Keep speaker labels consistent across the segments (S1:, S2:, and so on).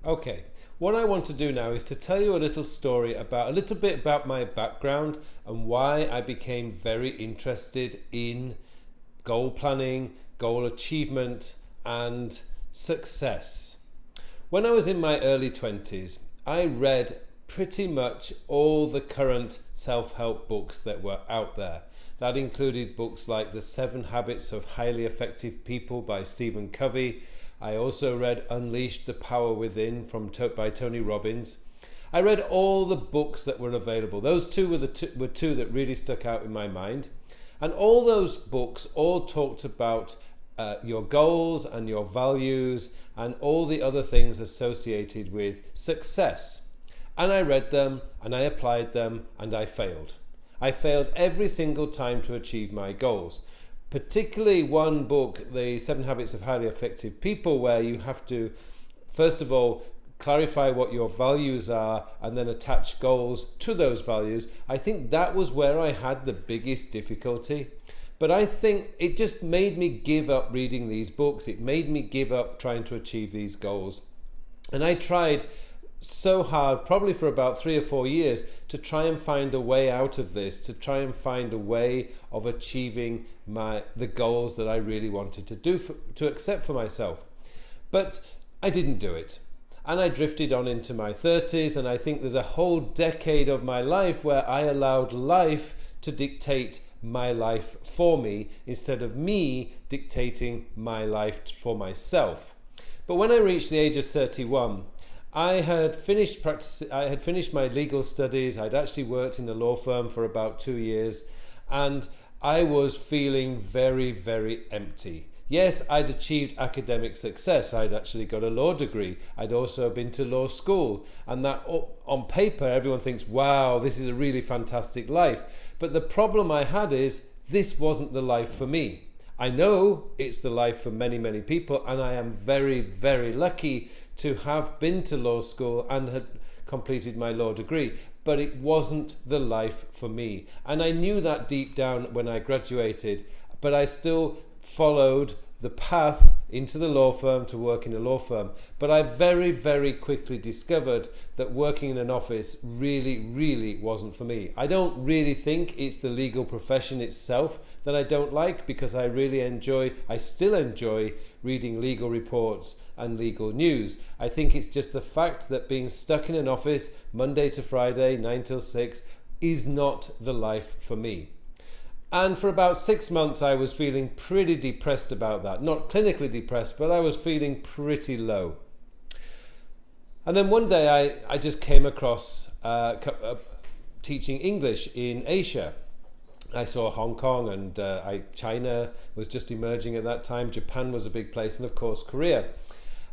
S1: Okay, what I want to do now is to tell you a little story about a little bit about my background and why I became very interested in goal planning, goal achievement, and success. When I was in my early 20s, I read pretty much all the current self-help books that were out there. That included books like The 7 Habits of Highly Effective People by Stephen Covey. I also read Unleash the Power Within by Tony Robbins. I read all the books that were available. Those two were two that really stuck out in my mind. And all those books all talked about your goals and your values and all the other things associated with success. And I read them and I applied them and I failed. I failed every single time to achieve my goals. Particularly one book, The 7 Habits of Highly Effective People, where you have to, first of all, clarify what your values are and then attach goals to those values. I think that was where I had the biggest difficulty. But I think it just made me give up reading these books. It made me give up trying to achieve these goals. And I tried so hard, probably for about 3 or 4 years, to try and find a way out of this, to try and find a way of achieving the goals that I really wanted to accept for myself. But I didn't do it. And I drifted on into my 30s, and I think there's a whole decade of my life where I allowed life to dictate my life for me instead of me dictating my life for myself. But when I reached the age of 31, I had finished my legal studies. I'd actually worked in a law firm for about 2 years, and I was feeling very, very empty. Yes, I'd achieved academic success. I'd actually got a law degree. I'd also been to law school, and that on paper everyone thinks, wow, this is a really fantastic life. But the problem I had is this wasn't the life for me. I know it's the life for many, many people, and I am very, very lucky to have been to law school and had completed my law degree, but it wasn't the life for me. And I knew that deep down when I graduated, but I still followed the path into the law firm to work in a law firm. But I very, very quickly discovered that working in an office really, really wasn't for me. I don't really think it's the legal profession itself that I don't like, because I still enjoy reading legal reports and legal news. I think it's just the fact that being stuck in an office Monday to Friday, 9 till 6, is not the life for me. And for about 6 months, I was feeling pretty depressed about that. Not clinically depressed, but I was feeling pretty low. And then one day I just came across teaching English in Asia. I saw Hong Kong, and China was just emerging at that time. Japan was a big place, and of course Korea.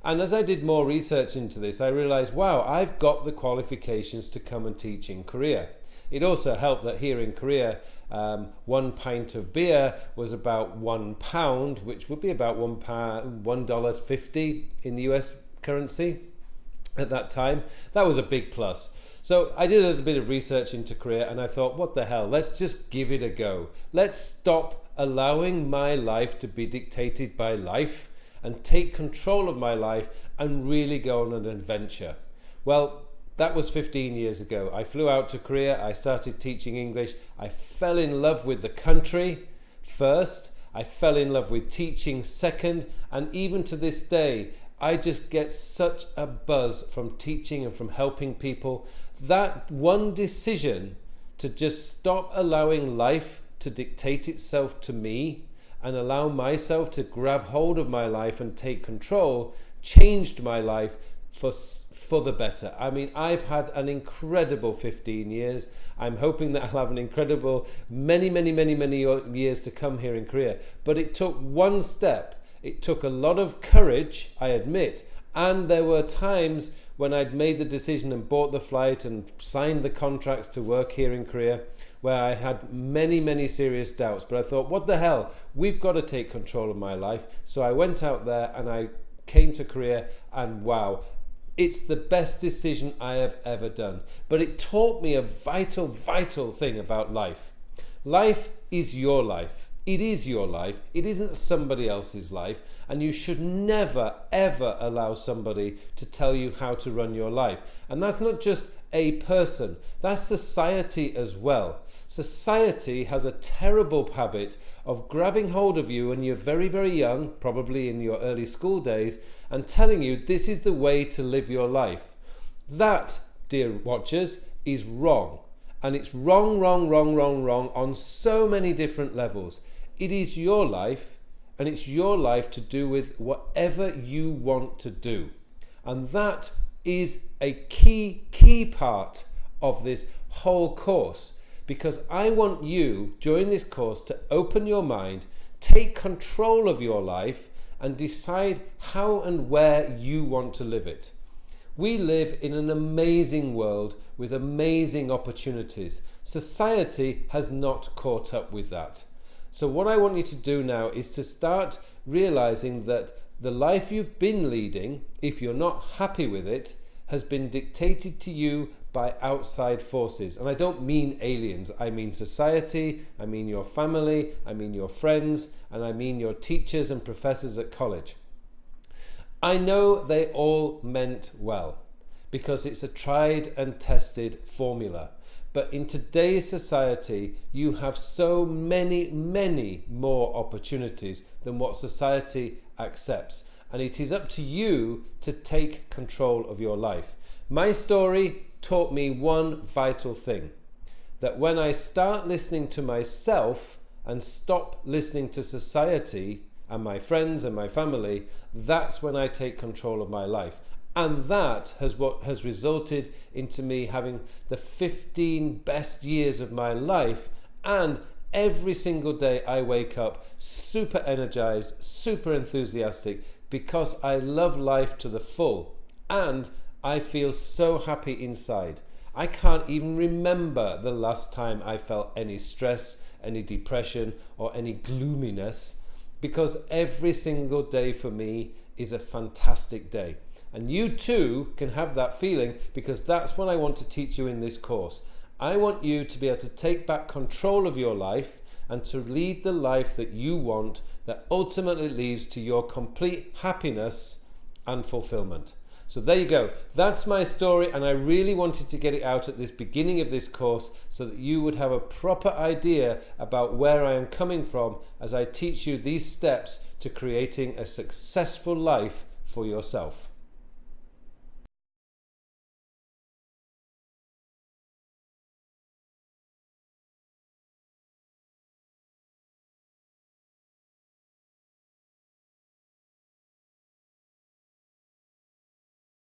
S1: And as I did more research into this, I realized, wow, I've got the qualifications to come and teach in Korea. It also helped that here in Korea, 1 pint of beer was about £1, which would be about $1.50 in the US currency at that time. That was a big plus. So I did a little bit of research into Korea, and I thought, what the hell, let's just give it a go. Let's stop allowing my life to be dictated by life and take control of my life and really go on an adventure. Well, that was 15 years ago. I flew out to Korea. I started teaching English. I fell in love with the country first. I fell in love with teaching second. And even to this day, I just get such a buzz from teaching and from helping people. That one decision to just stop allowing life to dictate itself to me and allow myself to grab hold of my life and take control changed my life for the better. I mean, I've had an incredible 15 years. I'm hoping that I'll have an incredible many years to come here in Korea. But it took one step. It took a lot of courage, I admit. And there were times when I'd made the decision and bought the flight and signed the contracts to work here in Korea, where I had many serious doubts. But I thought, what the hell? We've got to take control of my life. So I went out there and I came to Korea, and wow, it's the best decision I have ever done. But it taught me a vital thing about life. Life is your life. It is your life. It isn't somebody else's life. And you should never, ever allow somebody to tell you how to run your life. And that's not just a person. That's society as well. Society has a terrible habit of grabbing hold of you when you're very, very young, probably in your early school days, and telling you this is the way to live your life. That, dear watchers, is wrong. And it's wrong, wrong, wrong, wrong, wrong on so many different levels. It is your life, and it's your life to do with whatever you want to do. And that is a key part of this whole course, because I want you during this course to open your mind, take control of your life, and decide how and where you want to live it. We live in an amazing world with amazing opportunities. Society has not caught up with that. So what I want you to do now is to start realizing that the life you've been leading, if you're not happy with it, has been dictated to you by outside forces. And I don't mean aliens. I mean society, I mean your family, I mean your friends, and I mean your teachers and professors at college. I know they all meant well because it's a tried and tested formula. But in today's society, you have so many more opportunities than what society accepts. And it is up to you to take control of your life. My story taught me one vital thing, that when I start listening to myself and stop listening to society and my friends and my family, that's when I take control of my life. And that has resulted into me having the 15 best years of my life, and every single day I wake up super energized, super enthusiastic, because I love life to the full, and I feel so happy inside. I can't even remember the last time I felt any stress, any depression, or any gloominess, because every single day for me is a fantastic day. And you too can have that feeling, because that's what I want to teach you in this course. I want you to be able to take back control of your life and to lead the life that you want, that ultimately leads to your complete happiness and fulfillment. So there you go. That's my story, and I really wanted to get it out at this beginning of this course so that you would have a proper idea about where I am coming from as I teach you these steps to creating a successful life for yourself.